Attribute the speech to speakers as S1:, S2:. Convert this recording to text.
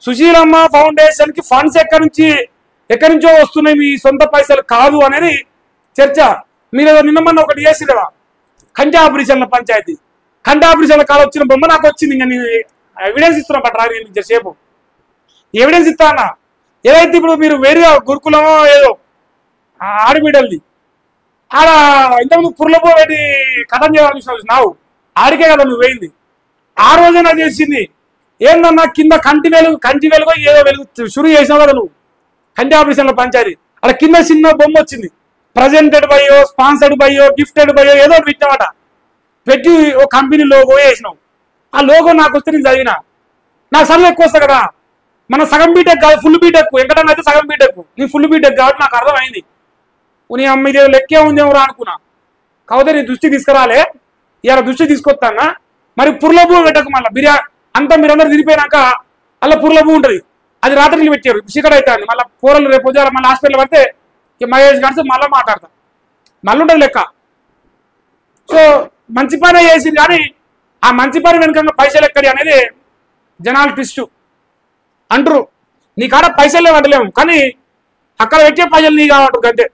S1: Susheelamma foundation కి funds ఎక్కడి నుంచో వస్తున్నాయి, మీ సొంత పైసలు కాదు అనేది చర్చ. మీరు నిన్న మొన్న ఒకటి చేసినవా, కంటి ఆపరేషన్ల పంచాయతీ, కంటి ఆపరేషన్ల కాడ వచ్చిన బొమ్మ నాకు వచ్చింది. ఇంకా నేను ఎవిడెన్స్ ఇస్తున్నా పట్రా, నేను సేపు ఎవిడెన్స్ ఇస్తా అన్న. ఏదైతే ఇప్పుడు మీరు వేరుగా గురుకులమో ఏదో ఆడబిడ్డలది ఆడ ఇంతకుముందు పుర్లపో పెట్టి కథం చేయాలని చూసినావు, ఆడికే కదా నువ్వు వేయింది. ఆ రోజైనా చేసింది ఏందన్నా, కింద కంటి వెలుగు ఏదో వెలుగు షురు చేసినావు కదా నువ్వు. కంటి ఆపరేషన్ల పంచాయతీ అక్కడ కింద చిన్న బొమ్మ వచ్చింది, ప్రజెంటెడ్ బయ్యో, స్పాన్సర్డ్ బయ్యో, గిఫ్టెడ్ బయ్యో ఏదో ఒకటి పెట్టినామట. పెట్టి ఓ కంపెనీ లోగో వేసినావు. ఆ లోగో నాకు వస్తే నేను చదివినా, నాకు సర్లు ఎక్కువ వస్తా కదా. మన సగం బీటెక్ కాదు, ఫుల్ బీటెక్. వెంకటన్న అయితే సగం బీటెక్, నీ ఫుల్ బీటెక్ కాబట్టి నాకు అర్థమైంది. నీ అమ్మ ఇదే లెక్కే ఉందేమో అనుకున్నా. కాకపోతే నీ దృష్టి తీసుకురాలే, ఇలా దృష్టి తీసుకొస్తానా. మరి పుర్లభూ పెట్టకు, మళ్ళీ అంతా మీరందరూ తిరిగిపోయినాక అలా పుర్లభూ ఉంటుంది, అది రాత్రికి పెట్టారు, చీకటి అవుతుంది. మళ్ళీ కూరలు రేపు మళ్ళీ హాస్పిటల్ పడితే మహేష్ గారితో మళ్ళీ మాట్లాడతాం, మళ్ళీ ఉంటుంది లెక్క. సో మంచి పని చేసింది, కానీ ఆ మంచి పని వెనుక పైసలు ఎక్కడి అనేది జనాలు ట్విస్ట్ అంటారు. నీ కాడ పైసలే వడలేము, కానీ అక్కడ పెట్టే పైసలు నీ కావంటారు అంతే.